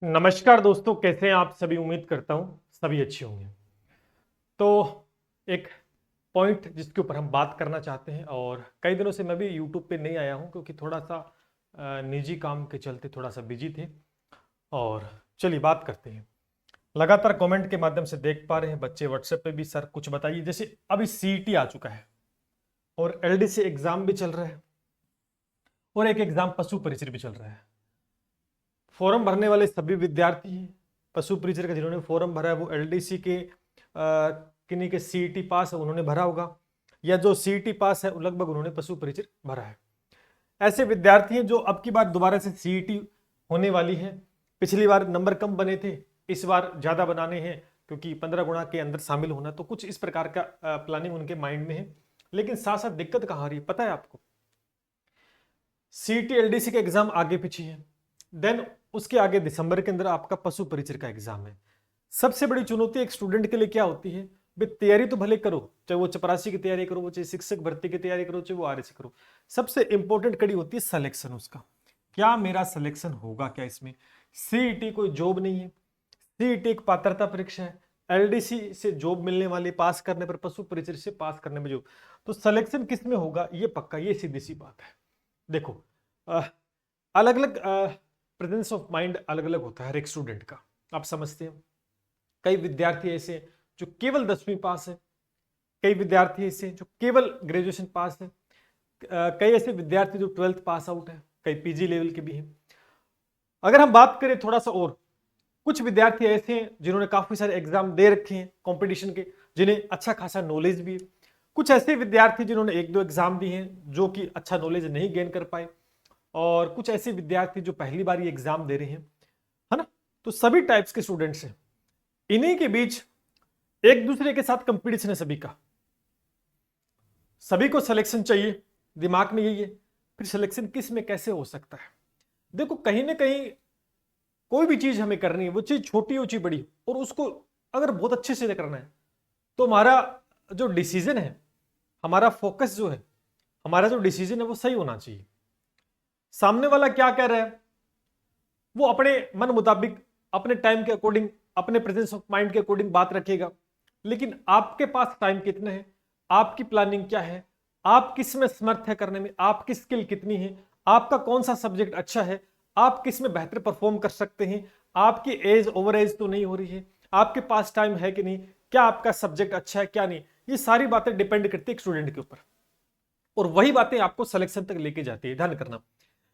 नमस्कार दोस्तों, कैसे हैं आप सभी। उम्मीद करता हूं सभी अच्छे होंगे। तो एक पॉइंट जिसके ऊपर हम बात करना चाहते हैं, और कई दिनों से मैं भी यूट्यूब पे नहीं आया हूं क्योंकि थोड़ा सा निजी काम के चलते थोड़ा सा बिजी थे। और चलिए बात करते हैं। लगातार कमेंट के माध्यम से देख पा रहे हैं बच्चे व्हाट्सएप पे भी, सर कुछ बताइए। जैसे अभी सीईटी आ चुका है और एलडीसी एग्जाम भी चल रहा है और एक एग्जाम पशु परिचय भी चल रहा है। फॉर्म भरने वाले सभी विद्यार्थी हैं। पशु परिचय का जिन्होंने फॉर्म भरा है वो एलडीसी के किन्हीं के सीईटी पास है, उन्होंने भरा होगा, या जो सीईटी पास है लगभग उन्होंने पशु परिचय भरा है। ऐसे विद्यार्थी हैं जो अब की बार दोबारा से सीईटी होने वाली है। पिछली बार नंबर कम बने थे, इस बार ज्यादा बनाने हैं क्योंकि 15 गुणा के अंदर शामिल होना, तो कुछ इस प्रकार का प्लानिंग उनके माइंड में है। लेकिन साथ साथ दिक्कत कहाँ आ रही है पता है आपको? सीईटी एलडीसी का एग्जाम आगे पीछे है, देन उसके आगे दिसंबर के अंदर आपका पशु परिचय का एग्जाम है। सबसे बड़ी चुनौती एक स्टूडेंट के लिए क्या होती है? भाई तैयारी तो भले करो, चाहे वो चपरासी की तैयारी करो, वो चाहे शिक्षक भर्ती की तैयारी करो, चाहे वो आरएसी करो, सबसे इंपॉर्टेंट कड़ी होती है सिलेक्शन। उसका क्या मेरा सिलेक्शन होगा क्या इसमें? सीईटी कोई जॉब नहीं है, सीईटी एक पात्रता परीक्षा है। एलडीसी से जॉब मिलने वाली, पास करने पर, पशु परिचय से पास करने में जॉब। तो सिलेक्शन किस में होगा ये पक्का, ये सीधी सी बात है। देखो, अलग अलग प्रेजेंस ऑफ माइंड अलग अलग होता है हर एक स्टूडेंट का, आप समझते हैं। कई विद्यार्थी ऐसे जो केवल 10वीं पास है, कई विद्यार्थी ऐसे जो केवल ग्रेजुएशन पास है, कई ऐसे विद्यार्थी जो 12th पास आउट है, कई पीजी लेवल के भी हैं। अगर हम बात करें थोड़ा सा और, कुछ विद्यार्थी ऐसे हैं जिन्होंने काफी सारे एग्जाम दे रखे हैं कंपटीशन के, जिन्हें अच्छा खासा नॉलेज भी है। कुछ ऐसे विद्यार्थी जिन्होंने एक दो एग्जाम दिए हैं जो कि अच्छा नॉलेज नहीं गेन कर पाए, और कुछ ऐसे विद्यार्थी जो पहली बार ये एग्जाम दे रहे हैं, है ना। तो सभी टाइप्स के स्टूडेंट्स हैं, इन्हीं के बीच एक दूसरे के साथ कंपटीशन है सभी का। सभी को सिलेक्शन चाहिए, दिमाग में यही है। फिर सिलेक्शन किस में कैसे हो सकता है? देखो, कहीं ना कहीं कोई भी चीज हमें करनी है, वो चीज छोटी हो चाहे बड़ी, और उसको अगर बहुत अच्छे से करना है तो हमारा जो डिसीजन है, हमारा फोकस जो है, हमारा जो डिसीजन है वो सही होना चाहिए। सामने वाला क्या कह रहा है वो अपने मन मुताबिक, अपने टाइम के अकॉर्डिंग, अपने प्रेजेंस ऑफ माइंड के अकॉर्डिंग बात रखेगा। लेकिन आपके पास टाइम कितना है, आपकी प्लानिंग क्या है, आप किस में समर्थ है करने में, आपकी स्किल कितनी है, आपका कौन सा सब्जेक्ट अच्छा है, आप किस में बेहतर परफॉर्म कर सकते हैं, आपकी एज ओवर एज तो नहीं हो रही है, आपके पास टाइम है कि नहीं, क्या आपका सब्जेक्ट अच्छा है क्या नहीं, ये सारी बातें डिपेंड करती है एक स्टूडेंट के ऊपर। और वही बातें आपको सिलेक्शन तक लेके जाती है। ध्यान करना,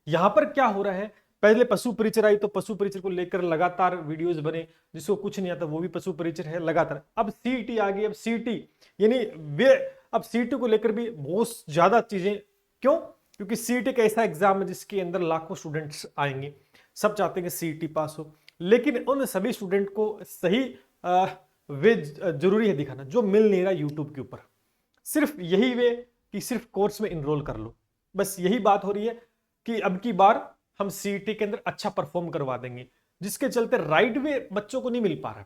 यहां पर क्या हो रहा है, पहले पशु परिचय आई तो पशु परिचय को लेकर लगातार वीडियोस बने, जिसको कुछ नहीं आता वो भी पशु परिचय है लगातार। अब सीईटी आ गई, अब सीईटी यानी वे, अब सीईटी को लेकर भी बहुत ज्यादा चीजें। क्यों? क्योंकि सीईटी एक ऐसा एग्जाम है जिसके अंदर लाखों स्टूडेंट्स आएंगे, सब चाहते हैं कि सीईटी पास हो, लेकिन उन सभी स्टूडेंट को सही वे जरूरी है दिखाना, जो मिल नहीं रहा यूट्यूब के ऊपर। सिर्फ यही वे कि सिर्फ कोर्स में इनरोल कर लो, बस यही बात हो रही है कि अब की बार हम सीईटी के अंदर अच्छा परफॉर्म करवा देंगे, जिसके चलते राइट वे बच्चों को नहीं मिल पा रहा।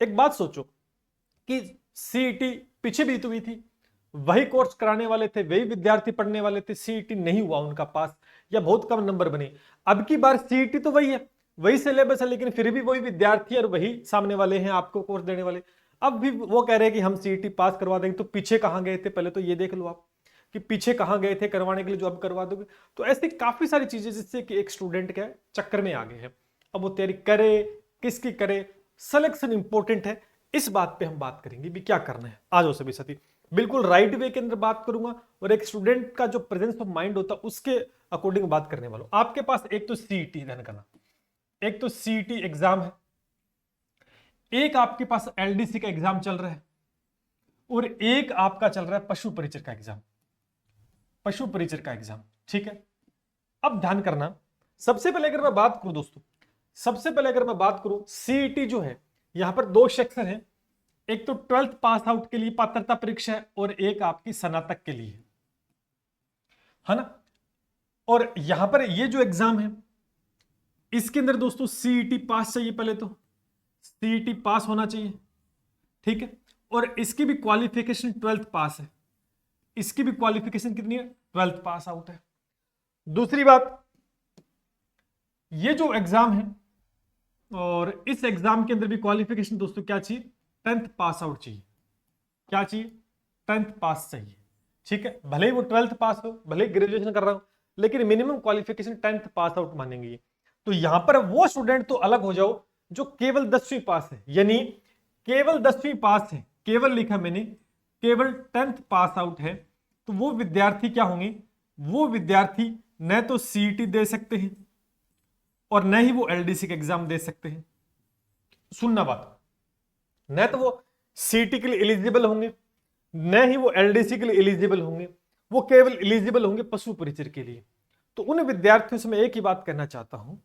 एक बात सोचो कि सीईटी पीछे भी तो हुई थी, वही कोर्स कराने वाले थे, वही विद्यार्थी पढ़ने वाले थे, सीईटी नहीं हुआ उनका पास, या बहुत कम नंबर बने। अब की बार सीईटी तो वही है, वही सिलेबस है, लेकिन फिर भी वही विद्यार्थी और वही सामने वाले हैं आपको कोर्स देने वाले। अब भी वो कह रहे हैं कि हम सीईटी पास करवा देंगे, तो पीछे कहां गए थे पहले तो ये देख लो आप, कि पीछे कहां गए थे करवाने के लिए जो अब करवा दोगे। तो ऐसी काफी सारी चीजें जिससे कि एक स्टूडेंट के चक्कर में आ गए हैं। अब वो तैयारी करे किसकी करे, सिलेक्शन इंपॉर्टेंट है। इस बात पे हम बात करेंगे भी क्या करना है। आ जाओ सभी साथी, बिल्कुल राइट वे के अंदर बात करूंगा, और एक स्टूडेंट का जो प्रेजेंस ऑफ माइंड होता है उसके अकॉर्डिंग बात करने वाला हूं। आपके पास एक तो सीईटी, ध्यान करना, एक तो सीईटी एग्जाम है, एक आपके पास एलडीसी का एग्जाम चल रहा है, और एक आपका चल रहा है पशु परिचय का एग्जाम, पशु परिचय का एग्जाम। ठीक है, अब ध्यान करना, सबसे पहले अगर मैं बात करूं दोस्तों, सबसे पहले अगर मैं बात करूं सीईटी जो है, यहां पर दो सेक्शन है, एक तो 12th पास आउट के लिए पात्रता परीक्षा है, और एक आपकी स्नातक के लिए, है ना। और यहां पर ये जो एग्जाम है इसके अंदर दोस्तों सीईटी पास चाहिए, पहले तो सीईटी पास होना चाहिए। ठीक है, और इसकी भी क्वालिफिकेशन 12th पास है, इसकी भी क्वालिफिकेशन कितनी है, 12th पास आउट है। दूसरी बात, ये जो एग्जाम है और इस एग्जाम के अंदर भी क्वालिफिकेशन दोस्तों क्या चाहिए, 10th पास आउट चाहिए। क्या चाहिए, 10th पास चाहिए। ठीक है, भले ही वो 12th पास हो, भले ही ग्रेजुएशन कर रहा हो, लेकिन minimum qualification 10th pass out मानेंगे। तो यहां पर वो स्टूडेंट तो अलग हो जाओ जो केवल 10वीं पास है, यानी केवल 10वीं पास है, केवल लिखा मैंने, केवल 10th पास आउट है। तो वो विद्यार्थी क्या होंगे, वो विद्यार्थी न तो सीईटी दे सकते हैं और न ही वो एलडीसी का एग्जाम दे सकते हैं। सुनना बात, न तो वो सीईटी के लिए एलिजिबल होंगे, न ही वो एलडीसी के लिए एलिजिबल होंगे, वो केवल एलिजिबल होंगे पशु परिचर के लिए। तो उन विद्यार्थियों से मैं एक ही बात कहना चाहता हूं,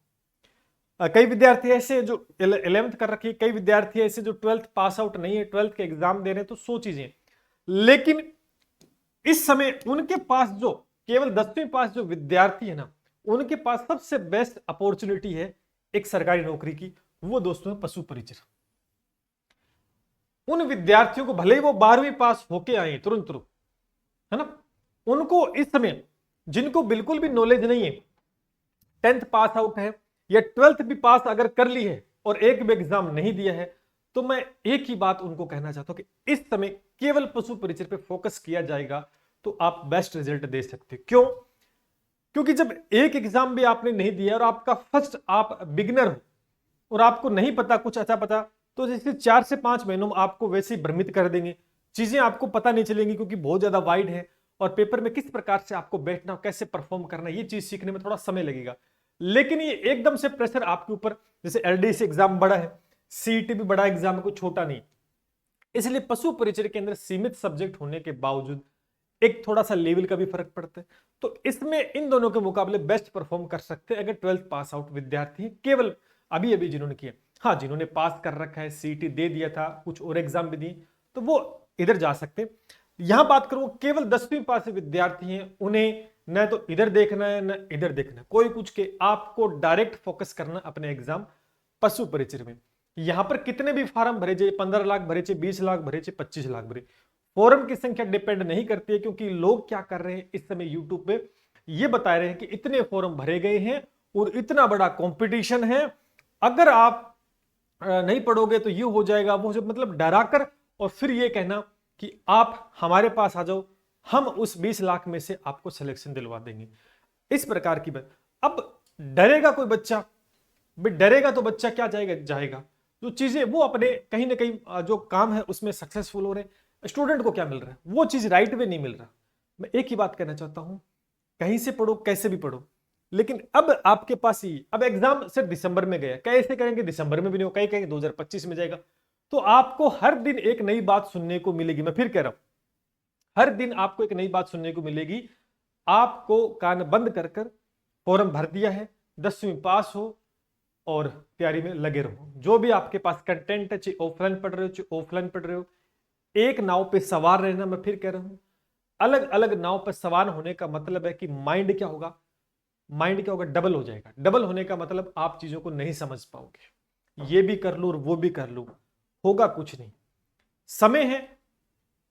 कई विद्यार्थी ऐसे जो 11th कर रखी है, कई विद्यार्थी ऐसे जो 12th पास आउट नहीं है, 12th के एग्जाम दे रहे हैं, तो 100 चीजें, लेकिन इस समय उनके पास जो केवल 10वीं पास जो विद्यार्थी है ना, उनके पास सबसे बेस्ट अपॉर्चुनिटी है एक सरकारी नौकरी की, वो दोस्तों है पशु परिचर। उन विद्यार्थियों को भले ही वो 12वीं पास होके आए तुरंत, है ना, उनको इस समय जिनको बिल्कुल भी नॉलेज नहीं है, 10th पास आउट है या 12th भी पास अगर कर ली है और एक भी एग्जाम नहीं दिया है, तो मैं एक ही बात उनको कहना चाहता हूं कि इस समय केवल पशु परिचर पे फोकस किया जाएगा तो आप बेस्ट रिजल्ट दे सकते। क्यों? क्योंकि जब एक एग्जाम भी आपने नहीं दिया और आपका फर्स्ट, आप बिगिनर हो और आपको नहीं पता कुछ अच्छा पता, तो जैसे 4 से 5 महीनों में आपको वैसे ही भ्रमित कर देंगे, चीजें आपको पता नहीं चलेंगी क्योंकि बहुत ज्यादा वाइड है और पेपर में किस प्रकार से आपको बैठना, कैसे परफॉर्म करना, ये चीज सीखने में थोड़ा समय लगेगा। लेकिन ये एकदम से प्रेशर आपके ऊपर, जैसे एलडीसी एग्जाम बड़ा है, सीईटी भी बड़ा एग्जाम है, कोई छोटा नहीं, इसलिए पशु परिचर के अंदर सीमित सब्जेक्ट होने के बावजूद एक थोड़ा सा लेवल का भी फर्क पड़ता है। तो इसमें इन दोनों के मुकाबले बेस्ट परफॉर्म कर सकते हैं अगर 12th पास आउट विद्यार्थी हैं, केवल अभी अभी जिन्होंने किया। हाँ, जिन्होंने पास कर रखा है, सीईटी दे दिया था, कुछ और एग्जाम भी दिए, तो वो इधर जा सकते हैं। यहां बात करूं केवल 10वीं पास विद्यार्थी हैं, उन्हें न तो इधर देखना है न इधर देखना है, कोई कुछ के, आपको डायरेक्ट फोकस करना अपने एग्जाम पशु परिचर में। यहां पर कितने भी फार्म भरे जाए, 15 लाख भरे चे, 20 लाख भरे चे, 25 लाख भरे, फॉर्म की संख्या डिपेंड नहीं करती है, क्योंकि लोग क्या कर रहे हैं इस समय यूट्यूब पे ये बता रहे हैं कि इतने फॉर्म भरे गए हैं और इतना बड़ा कंपटीशन है, अगर आप नहीं पढ़ोगे तो ये हो जाएगा, वो मतलब डराकर, और फिर ये कहना कि आप हमारे पास आ जाओ, हम उस 20 लाख में से आपको सिलेक्शन दिलवा देंगे, इस प्रकार की बात। अब डरेगा कोई बच्चा, डरेगा तो बच्चा क्या जाएगा जो चीजें वो अपने कहीं ना कहीं जो काम है उसमें सक्सेसफुल हो रहे हैं, स्टूडेंट को क्या मिल रहा है, वो चीज राइट वे नहीं मिल रहा। मैं एक ही बात कहना चाहता हूं, कहीं से पढ़ो, कैसे भी पढ़ो, लेकिन अब आपके पास ही, अब एग्जाम सिर्फ दिसंबर में गया, कैसे करेंगे, दिसंबर में भी नहीं हो, कहीं कहेंगे 2025 में जाएगा, तो आपको हर दिन एक नई बात सुनने को मिलेगी। मैं फिर कह रहा हूं, हर दिन आपको एक नई बात सुनने को मिलेगी। आपको कान बंद कर कर फॉर्म भर दिया है, 10वीं पास हो और तैयारी में लगे रहो। जो भी आपके पास कंटेंट है, चाहे ऑफलाइन पढ़ रहे हो चाहे ऑफलाइन पढ़ रहे हो, एक नाव पे सवार रहना। मैं फिर कह रहा हूं, अलग अलग नाव पर सवार होने का मतलब है कि माइंड क्या होगा, माइंड क्या होगा, डबल हो जाएगा। डबल होने का मतलब आप चीजों को नहीं समझ पाओगे, ये भी कर लूं और वो भी कर लूं, होगा कुछ नहीं। समय है,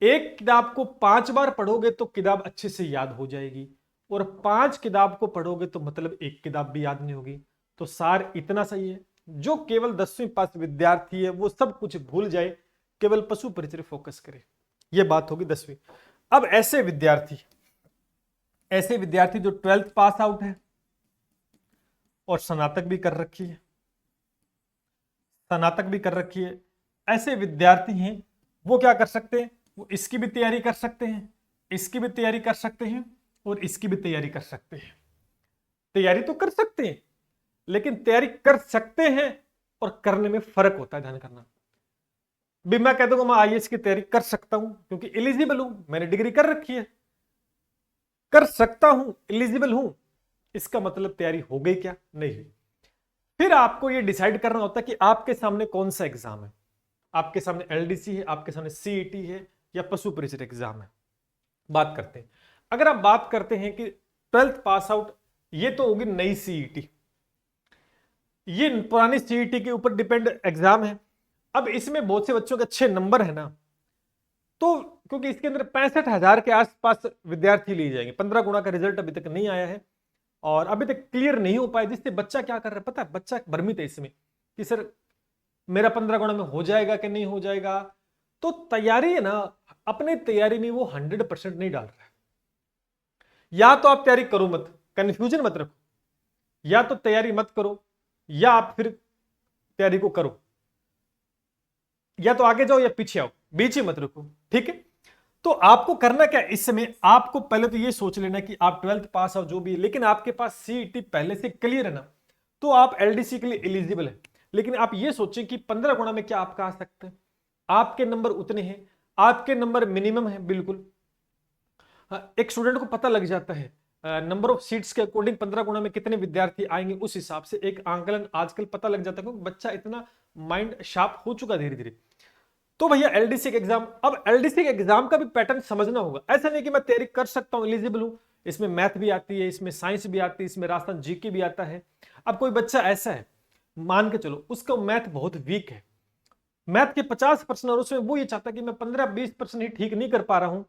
एक किताब को 5 बार पढ़ोगे तो किताब अच्छे से याद हो जाएगी, और 5 किताब को पढ़ोगे तो मतलब एक किताब भी याद नहीं होगी। तो सार इतना सही है, जो केवल 10वीं पास विद्यार्थी है वो सब कुछ भूल जाए, केवल पशु परिचय फोकस करे। ये बात होगी 10वीं। अब ऐसे विद्यार्थी जो 12th पास आउट है और स्नातक भी कर रखी है, ऐसे विद्यार्थी हैं, वो क्या कर सकते हैं, वो इसकी भी तैयारी कर सकते हैं, इसकी भी तैयारी कर सकते हैं और इसकी भी तैयारी कर सकते हैं। तैयारी तो कर सकते हैं, लेकिन तैयारी कर सकते हैं और करने में फर्क होता है, ध्यान करना। भी मैं कह दूंगा मैं आईएएस की तैयारी कर सकता हूं क्योंकि एलिजिबल हूं, मैंने डिग्री कर रखी है, कर सकता हूं, एलिजिबल हूं, इसका मतलब तैयारी हो गई क्या? नहीं। फिर आपको यह डिसाइड करना होता है कि आपके सामने कौन सा एग्जाम है। आपके सामने एलडीसी है, आपके सामने सीईटी है, या पशु परिचय एग्जाम है। बात करते हैं, अगर आप बात करते हैं कि 12th पास आउट, ये तो होगी नई सीईटी, ये पुरानी सीईटी के ऊपर डिपेंड एग्जाम है। अब इसमें बहुत से बच्चों के अच्छे नंबर है ना, तो क्योंकि इसके अंदर 65,000 के आसपास विद्यार्थी लिए जाएंगे, 15 गुना का रिजल्ट अभी तक नहीं आया है और अभी तक क्लियर नहीं हो पाया, जिससे बच्चा क्या कर रहा है पता है, बच्चा भ्रमित है इसमें कि सर मेरा 15 गुणा में हो जाएगा कि नहीं हो जाएगा, तो तैयारी है ना, अपने तैयारी में वो 100% नहीं डाल रहा है। या तो आप तैयारी करो मत, कंफ्यूजन मत रखो, या तो तैयारी मत करो या आप फिर तैयारी को करो, या तो आगे जाओ या पीछे आओ, बीच ही मत रखो, ठीक है। तो आपको करना क्या इस समय, आपको पहले तो ये सोच लेना कि आप 12th पास हो जो भी है, लेकिन आपके पास सीईटी पहले से क्लियर है ना, तो आप एलडीसी के लिए एलिजिबल है। लेकिन आप ये सोचें कि 15 गुणा में क्या आपका आ सकता है, आपके नंबर उतने हैं, आपके नंबर मिनिमम है बिल्कुल। एक स्टूडेंट को पता लग जाता है नंबर ऑफ सीट्स के अकॉर्डिंग 15 गुणा में कितने विद्यार्थी आएंगे, उस हिसाब से एक आंकलन आजकल पता लग जाता है, क्योंकि बच्चा इतना माइंड शार्प हो चुका धीरे धीरे। तो भैया एलडीसी के एग्जाम, अब एलडीसी के एग्जाम का भी पैटर्न समझना होगा। ऐसा नहीं कि मैं तैयारी कर सकता हूं, एलिजिबल हूं, इसमें मैथ भी आती है, इसमें साइंस भी आती है, इसमें राजस्थान जीके भी आता है। अब कोई बच्चा ऐसा है, मान के चलो उसका मैथ बहुत वीक है, मैथ के 50% और उसमें वो ये चाहता है कि मैं 15-20% ही ठीक नहीं कर पा रहा हूं,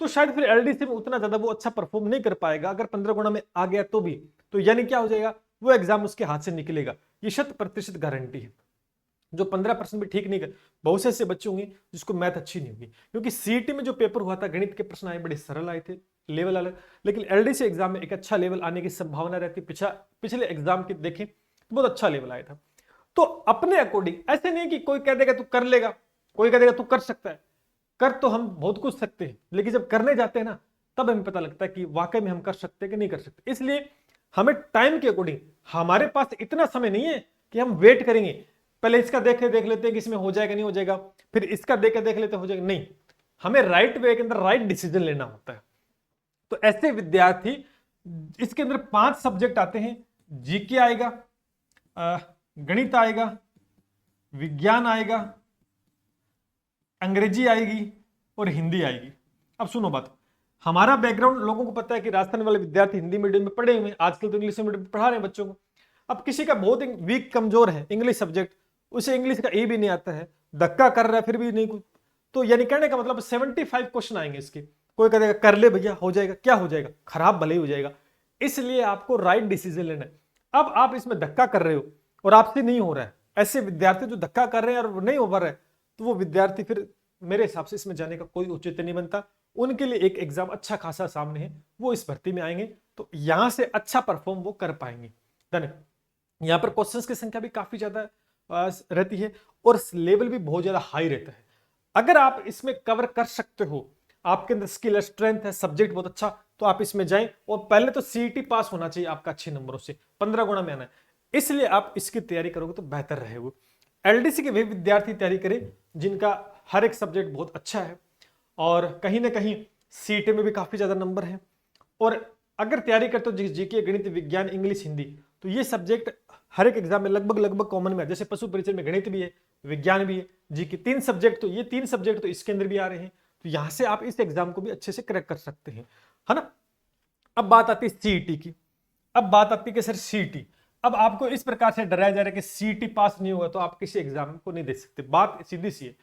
तो शायद फिर एलडीसी में उतना ज्यादा वो अच्छा परफॉर्म नहीं कर पाएगा। अगर 15 गुणा में आ गया तो भी, तो यानी क्या हो जाएगा, वो एग्जाम उसके हाथ से निकलेगा, ये 100% गारंटी है। जो 15% भी ठीक नहीं कर, बहुत से ऐसे बच्चे होंगे जिसको मैथ अच्छी नहीं होगी, क्योंकि सीईटी में जो पेपर हुआ था गणित के प्रश्न आए बड़े सरल आए थे, लेवल अलग, लेकिन एलडीसी एग्जाम में एक अच्छा लेवल आने की संभावना रहती है। पिछले एग्जाम की देखें तो बहुत अच्छा लेवल आया था। तो अपने अकॉर्डिंग, ऐसे नहीं कि कोई कह देगा तू कर लेगा, कोई कह देगा तू कर सकता है, कर तो हम बहुत कुछ सकते हैं, लेकिन जब करने जाते हैं ना, तब हमें पता लगता है कि वाकई में हम कर सकते हैं कि नहीं कर सकते। इसलिए हमें टाइम के अकॉर्डिंग, हमारे पास इतना समय नहीं है कि हम वेट करेंगे, पहले इसका देख लेते हैं कि इसमें हो जाएगा नहीं हो जाएगा, फिर इसका देख लेते हो जाएगा, नहीं, हमें राइट वे के अंदर राइट डिसीजन लेना होता है। तो ऐसे विद्यार्थी, इसके अंदर 5 सब्जेक्ट आते हैं, जीके आएगा, गणित आएगा, विज्ञान आएगा, अंग्रेजी आएगी और हिंदी आएगी। अब सुनो बात, हमारा बैकग्राउंड लोगों को पता है कि राजस्थान वाले विद्यार्थी हिंदी मीडियम में पढ़े हुए हैं, आजकल तो इंग्लिश मीडियम में पढ़ा रहे हैं बच्चों को। अब किसी का बहुत वीक कमजोर है इंग्लिश सब्जेक्ट, उसे इंग्लिश का ए भी नहीं आता है, धक्का कर रहा है फिर भी नहीं कुछ, तो यानी कहने का मतलब 75 क्वेश्चन आएंगे इसके। कोई कहेगा कर ले भैया हो जाएगा, क्या हो जाएगा, खराब भले ही हो जाएगा। इसलिए आपको राइट डिसीजन लेना है। अब आप इसमें धक्का कर रहे हो और आपसे नहीं हो रहा है, ऐसे विद्यार्थी जो धक्का कर रहे हैं और नहीं हो पा रहा है, तो वो विद्यार्थी फिर मेरे हिसाब से इसमें जाने का कोई औचित्य नहीं बनता। उनके लिए एक एग्जाम अच्छा खासा सामने है, वो इस भर्ती में आएंगे तो यहां से अच्छा परफॉर्म वो कर पाएंगे। यहां पर क्वेश्चंस की संख्या भी काफी ज्यादा रहती है और लेवल भी बहुत ज्यादा हाई रहता है। अगर आप इसमें कवर कर सकते हो, आपके अंदर स्किल है, स्ट्रेंथ है, सब्जेक्ट बहुत अच्छा, तो आप इसमें जाएं। और पहले तो सीईटी पास होना चाहिए आपका अच्छे नंबरों से, 15 गुणा में आना है, इसलिए आप इसकी तैयारी करोगे तो बेहतर रहेगा। एलडीसी के वे विद्यार्थी तैयारी करें जिनका हर एक सब्जेक्ट बहुत अच्छा है और कहीं ना कहीं सीईटी में भी काफी ज्यादा नंबर है। और अगर तैयारी करते हो जीके, गणित, विज्ञान, इंग्लिश, हिंदी, तो ये सब्जेक्ट हर एक एग्जाम में लगभग कॉमन में है। जैसे पशु परिचय में गणित भी है, विज्ञान भी है, जीके, 3 सब्जेक्ट, तो ये 3 सब्जेक्ट तो इसके अंदर भी आ रहे हैं, तो यहां से आप इस एग्जाम को भी अच्छे से क्रैक कर सकते हैं, है ना। अब बात आती है सीईटी की। अब बात आती है कि सर सीईटी, अब आपको इस प्रकार से डराया जा रहा है कि सीईटी पास नहीं होगा तो आप किसी एग्जाम को नहीं दे सकते, बात सीधी सी है।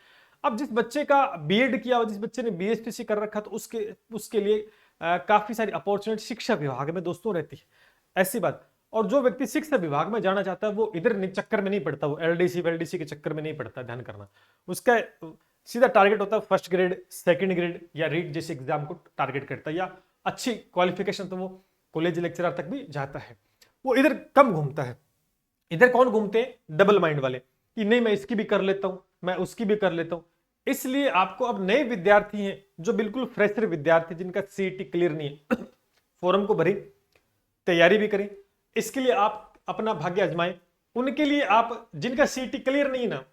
अब जिस बच्चे का बीएड किया, जिस बच्चे ने बीएसटीसी कर रखा, तो उसके लिए काफी सारी अपॉर्चुनिटी शिक्षा विभाग में दोस्तों रहती है, ऐसी बात। और जो व्यक्ति शिक्षा विभाग में जाना चाहता है वो इधर चक्कर में नहीं पड़ता, वो एलडीसी के चक्कर में नहीं पड़ता, ध्यान करना। उसका सीधा टारगेट होता है फर्स्ट ग्रेड, सेकंड ग्रेड या रीट जैसे एग्जाम को टारगेट करता है, या अच्छी क्वालिफिकेशन तो वो कॉलेज लेक्चरर तक भी जाता है। वो इधर कम घूमता है। इधर कौन घूमते हैं, डबल माइंड वाले, कि नहीं मैं इसकी भी कर लेता हूं, मैं उसकी भी कर लेता हूं। इसलिए आपको अब नए विद्यार्थी हैं जो बिल्कुल फ्रेशर विद्यार्थी, जिनका सीईटी क्लियर नहीं है, फॉर्म को भरें, तैयारी भी करें, इसके लिए आप अपना भाग्य आजमाएं। उनके लिए आप जिनका सीईटी क्लियर नहीं ना,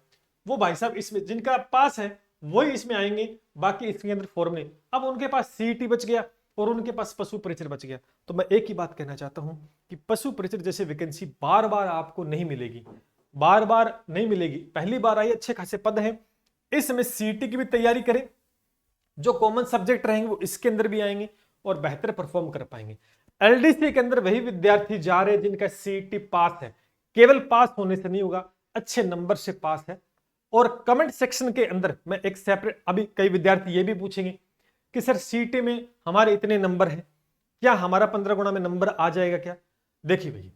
वो भाई साहब इसमें, जिनका पास है वही इसमें आएंगे, बाकी इसके अंदर फॉर्म नहीं। अब उनके पास सीईटी बच गया और उनके पास पशु परिचय बच गया, तो मैं एक ही बात कहना चाहता हूं कि पशु परिचय जैसे वैकेंसी बार बार आपको नहीं मिलेगी, बार बार नहीं मिलेगी। पहली बार आई, अच्छे खासे पद हैं, इस समय सीईटी की भी तैयारी करें, जो कॉमन सब्जेक्ट रहेंगे वो इसके अंदर भी आएंगे और बेहतर परफॉर्म कर पाएंगे। एलडीसी के अंदर वही विद्यार्थी जा रहे हैं जिनका सीईटी पास है, केवल पास होने से नहीं होगा, अच्छे नंबर से पास है। और कमेंट सेक्शन के अंदर मैं एक सेपरेट, अभी कई विद्यार्थी ये भी पूछेंगे कि सर सीईटी में हमारे इतने नंबर हैं, क्या हमारा 15 गुणा में नंबर आ जाएगा क्या। देखिए भैया,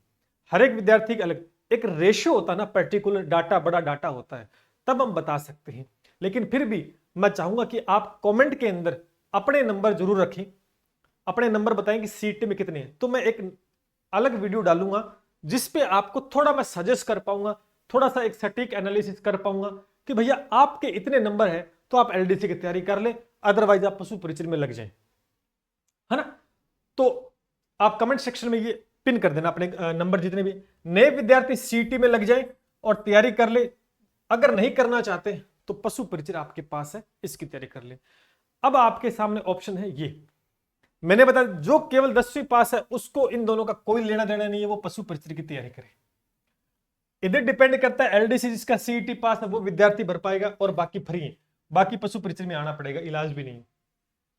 हर एक विद्यार्थी का अलग, एक रेशियो होता है ना, पर्टिकुलर डाटा, बड़ा डाटा होता है, तब हम बता सकते हैं। लेकिन फिर भी मैं चाहूंगा कि आप कमेंट के अंदर अपने नंबर जरूर रखें, अपने नंबर बताएं कि सीटी में कितने हैं। तो मैं एक अलग वीडियो डालूंगा जिसपे आपको थोड़ा मैं सजेस्ट कर पाऊंगा, थोड़ा सा एक सटीक एनालिसिस कर पाऊंगा कि भैया आपके इतने नंबर है तो आप एलडीसी की तैयारी कर ले, अदरवाइज आप पशु परिचय में लग जाए, है ना। तो आप कमेंट सेक्शन में ये पिन कर देना अपने नंबर, जितने भी नए विद्यार्थी सीटी में लग जाए और तैयारी कर ले। अगर नहीं करना चाहते तो पशु परिचय आपके पास है, इसकी तैयारी कर ले। अब आपके सामने ऑप्शन है ये, मैंने बताया जो केवल 10वीं पास है उसको इन दोनों का कोई लेना देना नहीं है, वो पशु परिचय की तैयारी करे। इधर डिपेंड करता है एलडीसी जिसका सीईटी पास है वो विद्यार्थी भर पाएगा और बाकी फ्री है, बाकी पशु परिचय में आना पड़ेगा, इलाज भी नहीं है।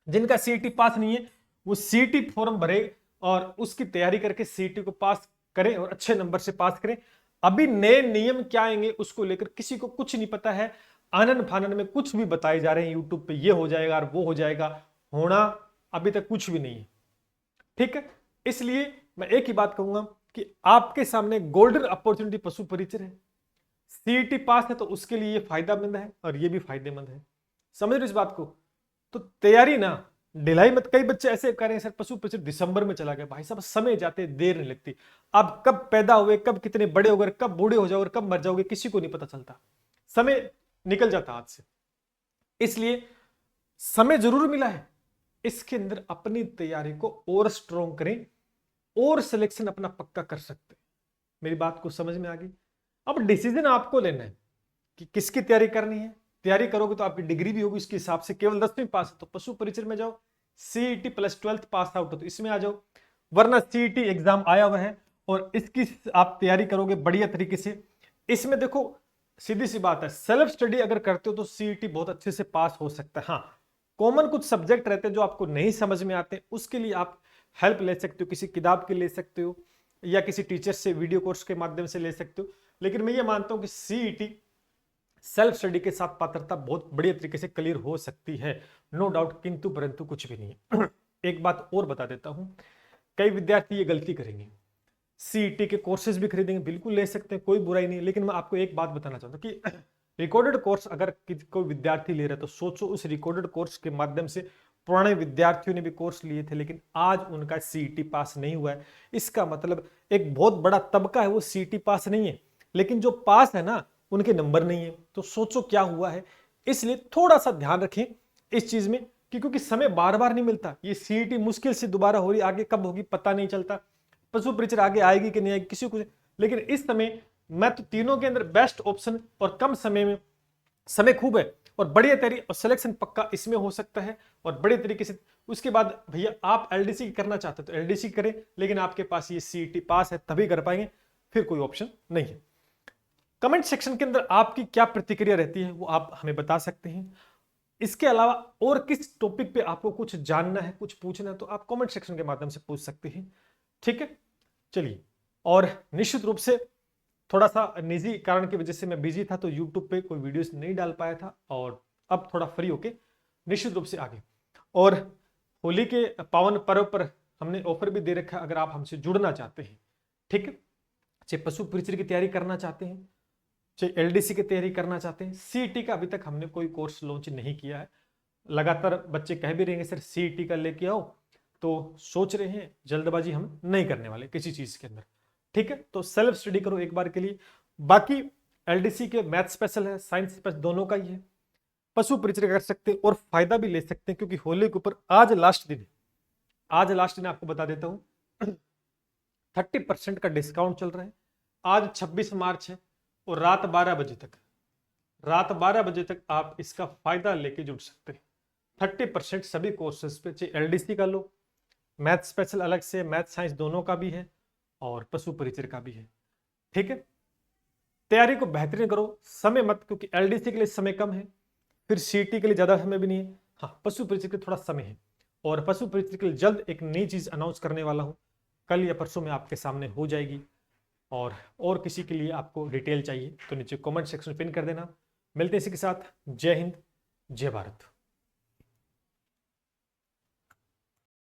जिनका सीईटी पास नहीं है वो सीईटी फॉर्म भरे और उसकी तैयारी करके सीईटी को पास करें और अच्छे नंबर से पास करें। अभी नए नियम क्या आएंगे उसको लेकर किसी को कुछ नहीं पता है, आनन फानन में कुछ भी बताए जा रहे हैं यूट्यूब पे, ये हो जाएगा और वो हो जाएगा, होना अभी तक कुछ भी नहीं है, ठीक है। इसलिए मैं एक ही बात कहूंगा कि आपके सामने गोल्डन अपॉर्चुनिटी पशु परिचय है, सीईटी पास है तो उसके लिए ये फायदेमंद है और ये भी फायदेमंद है, समझ रहे इस बात को। तो तैयारी ना ढिलाई मत। कई बच्चे ऐसे कह रहे हैं सर पशु परिचय दिसंबर में चला गया, भाई साहब समय जाते देर नहीं लगती। आप कब पैदा हुए, कब कितने बड़े हो गए, कब बूढ़े हो जाओगे, कब मर जाओगे, किसी को नहीं पता चलता, समय निकल जाता हाथ से। इसलिए समय जरूर मिला है, इसके अंदर अपनी तैयारी को और स्ट्रॉन्ग करें और सिलेक्शन अपना पक्का कर सकते हैं। मेरी बात को समझ में आ गई। अब डिसीजन आपको लेना है कि किसकी तैयारी करनी है। तैयारी करोगे तो आपकी डिग्री भी होगी उसके हिसाब से, केवल 10वीं पास है तो पशु परिचय में जाओ, CET plus 12th pass out हो तो इसमें आ जाओ, वरना सीईटी एग्जाम आया हुआ है और इसकी आप तैयारी करोगे बढ़िया तरीके से। इसमें देखो सीधी सी बात है, सेल्फ स्टडी अगर करते हो तो सीईटी बहुत अच्छे से पास हो सकता है। हाँ, कॉमन कुछ सब्जेक्ट रहते हैं जो आपको नहीं समझ में आते, उसके लिए आप हेल्प ले सकते हो, किसी किताब के ले सकते हो या किसी टीचर से वीडियो कोर्स के माध्यम से ले सकते हो। लेकिन मैं ये मानता हूं कि सीईटी सेल्फ स्टडी के साथ पात्रता बहुत बढ़िया तरीके से क्लियर हो सकती है, नो डाउट, किंतु परंतु कुछ भी नहीं है। एक बात और बता देता हूं, कई विद्यार्थी ये गलती करेंगे, सीईटी के कोर्सेज भी खरीदेंगे, बिल्कुल ले सकते हैं, कोई बुराई नहीं, लेकिन मैं आपको एक बात बताना चाहता हूं कि रिकॉर्डेड कोर्स अगर कोई विद्यार्थी ले रहा है तो सोचो उस रिकॉर्डेड कोर्स के माध्यम से पुराने विद्यार्थियों ने भी कोर्स लिए थे लेकिन आज उनका सीईटी पास नहीं हुआ है। इसका मतलब एक बहुत बड़ा तबका है वो सीईटी पास नहीं है, लेकिन जो पास है ना उनके नंबर नहीं है। तो सोचो क्या हुआ है। इसलिए थोड़ा सा ध्यान रखें इस चीज में कि क्योंकि समय बार बार नहीं मिलता, ये सीईटी मुश्किल से दोबारा हो रही, आगे कब होगी पता नहीं चलता, पशु परिचय आगे आएगी कि नहीं आएगी किसी को। लेकिन इस समय मैं तो तीनों के अंदर बेस्ट ऑप्शन और कम समय में, समय खूब है और बढ़िया तैयारी और सिलेक्शन पक्का इसमें हो सकता है और बड़े तरीके से। उसके बाद भैया आप एलडीसी करना चाहते हो तो एलडीसी करें, लेकिन आपके पास ये सीईटी पास है तभी कर पाएंगे, फिर कोई ऑप्शन नहीं है। कमेंट सेक्शन के अंदर आपकी क्या प्रतिक्रिया रहती है वो आप हमें बता सकते हैं। इसके अलावा और किस टॉपिक पे आपको कुछ जानना है, कुछ पूछना है तो आप कमेंट सेक्शन के माध्यम से पूछ सकते हैं, ठीक है। चलिए, और निश्चित रूप से थोड़ा सा निजी कारण की वजह से मैं बिजी था तो यूट्यूब पे कोई वीडियोस नहीं डाल पाया था और अब थोड़ा फ्री होके निश्चित रूप से आगे। और होली के पावन पर्व पर हमने ऑफर भी दे रखा है, अगर आप हमसे जुड़ना चाहते हैं, ठीक है, चाहे पशु परिचय की तैयारी करना चाहते हैं, चाहे एलडीसी की तैयारी करना चाहते हैं, सीईटी का अभी तक हमने कोई कोर्स लॉन्च नहीं किया है। लगातार बच्चे कह भी रहेंगे सर सीईटी का लेके आओ, तो सोच रहे हैं जल्दबाजी हम नहीं करने वाले किसी चीज के अंदर, ठीक है। तो सेल्फ स्टडी करो एक बार के लिए। बाकी एलडीसी के मैथ स्पेशल है, साइंस स्पेशल, दोनों का ही है, पशु परिचय कर सकते हैं और फायदा भी ले सकते हैं क्योंकि होली के ऊपर आज लास्ट दिन है। आज लास्ट दिन आपको बता देता हूं 30% का डिस्काउंट चल रहा है। आज 26 मार्च है और रात 12 बजे तक, रात 12 बजे तक आप इसका फायदा लेके जुड़ सकते हैं। 30% सभी कोर्सेज पे, चाहे एलडीसी का लो, मैथ स्पेशल अलग से, मैथ साइंस दोनों का भी है और पशु परिचय का भी है, ठीक है। तैयारी को बेहतरीन करो, समय मत, क्योंकि एलडीसी के लिए समय कम है, फिर सीईटी के लिए ज्यादा समय भी नहीं है। हाँ, पशु परिचय के लिए थोड़ा समय है और पशु परिचय के लिए जल्द एक नई चीज अनाउंस करने वाला हूं, कल या परसों में आपके सामने हो जाएगी। और किसी के लिए आपको डिटेल चाहिए तो नीचे कमेंट सेक्शन में पिन कर देना। मिलते हैं इसी के साथ। जय हिंद, जय भारत।